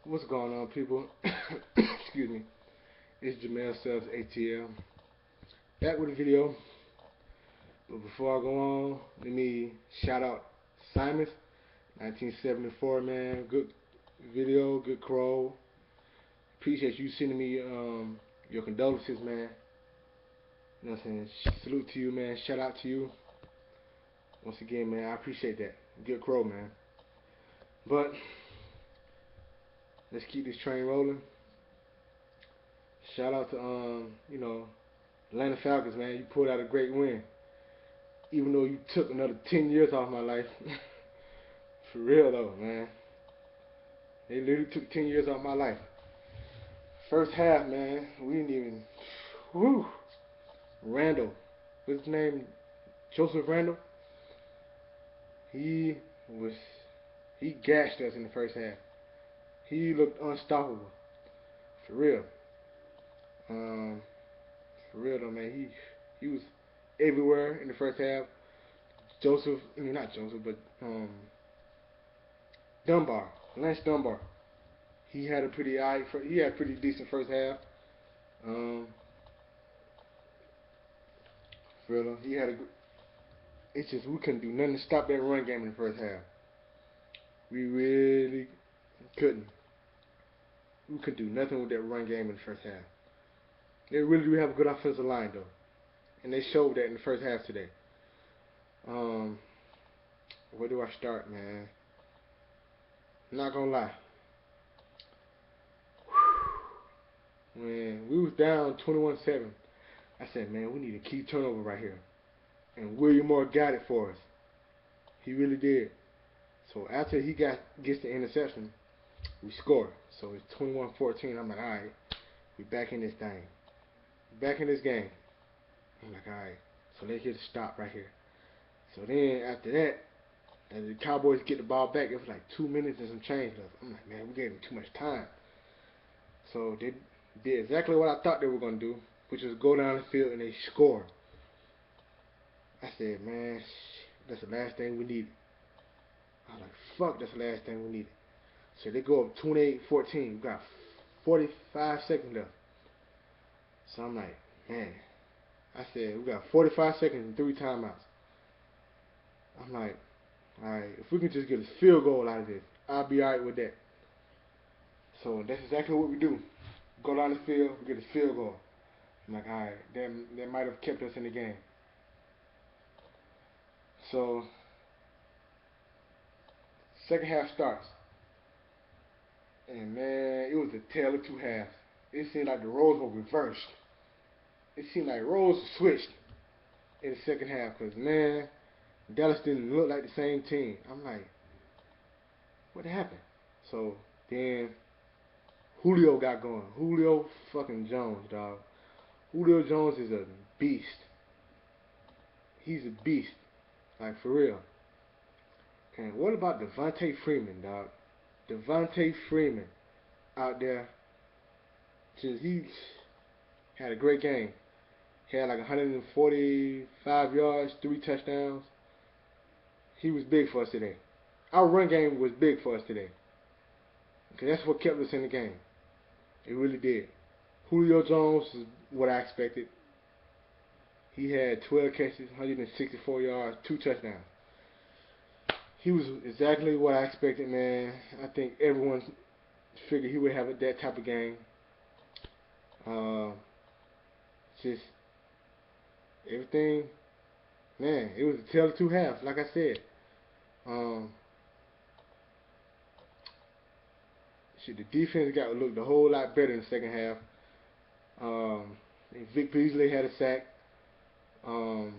What's going on, people? Excuse me. It's Jamel Sells ATL. Back with a video. But before I go on, let me shout out Simons, 1974, man. Good video, good crow. Appreciate you sending me your condolences, man. You know what I'm saying? Salute to you, man. Shout out to you. Once again, man, I appreciate that. Good crow, man. But let's keep this train rolling. Shout out to Atlanta Falcons, man. You pulled out a great win. Even though you took another 10 years off my life. For real though, man. They literally took 10 years off my life. First half, man, we didn't even Randall. What's his name? Joseph Randall. He gashed us in the first half. He looked unstoppable. For real. For real though, man. He was everywhere in the first half. Not Joseph, but Dunbar, Lance Dunbar. He had a pretty decent first half. For real though, it's just we couldn't do nothing to stop that run game in the first half. We really couldn't. We couldn't do nothing with that run game in the first half. They really do have a good offensive line though, and they showed that in the first half today. Where do I start, man? I'm not gonna lie. When we was down 21-7, I said, man, we need a key turnover right here. And William Moore got it for us. He really did. So after he gets the interception, we scored. So it's 21-14. I'm like, all right, we back in this thing. Back in this game. I'm like, all right. So let's get a stop right here. So then after that, as the Cowboys get the ball back, it was like 2 minutes and some change left. I'm like, man, we gave them too much time. So they did exactly what I thought they were going to do, which was go down the field and they score. I said, man, that's the last thing we needed. I was like, fuck, that's the last thing we needed. So they go up 28-14. We got 45 seconds left. So I'm like, man. I said, we got 45 seconds and 3 timeouts. I'm like, alright, if we can just get a field goal out of this, I'll be alright with that. So that's exactly what we do. Go down the field, we get a field goal. I'm like, alright, that might have kept us in the game. So, second half starts. And man, it was a tale of two halves. It seemed like the roles were reversed. It seemed like roles were switched in the second half. Because, man, Dallas didn't look like the same team. I'm like, what happened? So, then Julio got going. Julio fucking Jones, dog. Julio Jones is a beast. He's a beast. Like, for real. And what about Devontae Freeman, dog? Devontae Freeman out there. He had a great game. He had like 145 yards, 3 touchdowns. He was big for us today. Our run game was big for us today. Okay, that's what kept us in the game. It really did. Julio Jones is what I expected. He had 12 catches, 164 yards, 2 touchdowns. He was exactly what I expected, man. I think everyone figured he would have that type of game. Just everything, man. It was a tale of two halves, like I said. The defense looked a whole lot better in the second half. Vic Beasley had a sack. What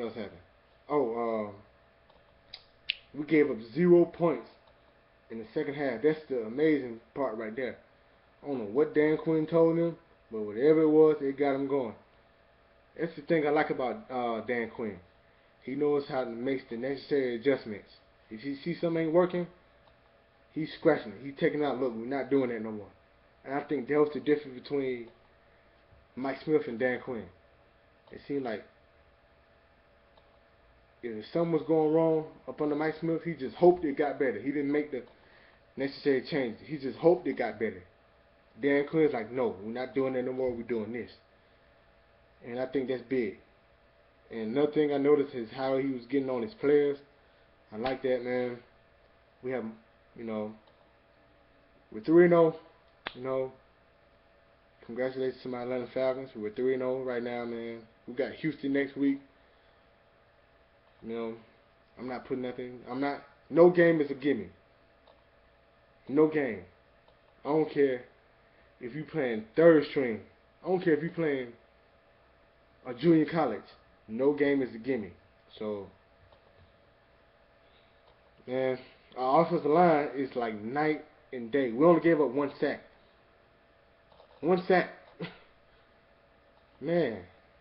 else happened? We gave up 0 points in the second half. That's the amazing part right there. I don't know what Dan Quinn told him, but whatever it was, it got him going. That's the thing I like about Dan Quinn. He knows how to make the necessary adjustments. If he sees something ain't working, he's scratching it. He's taking out, look, we're not doing that no more. And I think that was the difference between Mike Smith and Dan Quinn. It seemed like if something was going wrong up under Mike Smith, he just hoped it got better. He didn't make the necessary changes. He just hoped it got better. Dan Quinn's like, no, we're not doing that no more. We're doing this. And I think that's big. And another thing I noticed is how he was getting on his players. I like that, man. We have, you know, we're 3-0. You know, congratulations to my Atlanta Falcons. We're 3-0 right now, man. We got Houston next week. You know, I'm not putting nothing. No game is a gimme. No game. I don't care if you playing third string. I don't care if you playing a junior college. No game is a gimme. So, man, our offensive line is like night and day. We only gave up 1 sack. 1 sack. Man,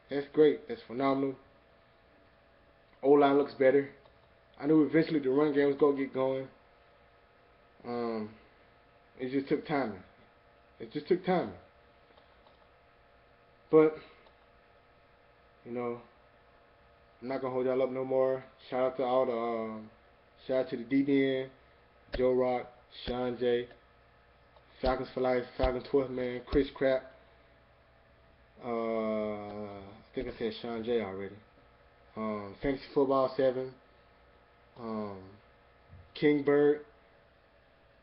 that's great. That's phenomenal. O-line looks better. I knew eventually the run game was going to get going. It just took timing. It just took timing. But, you know, I'm not going to hold y'all up no more. Shout out to all the, shout out to the DBN, Joe Rock, Sean J, Falcons for Life, Falcons 12th Man, Chris Crap. I think I said Sean J already. Fantasy Football 7. King Bird.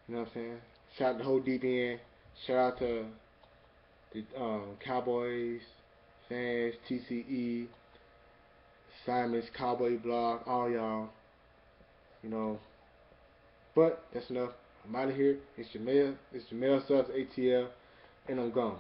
You know what I'm saying? Shout out to the whole DBN. Shout out to the Cowboys, fans, TCE, Simon's, Cowboy Blog, all y'all. You know. But that's enough. I'm out of here. It's Jamel Subs ATL, and I'm gone.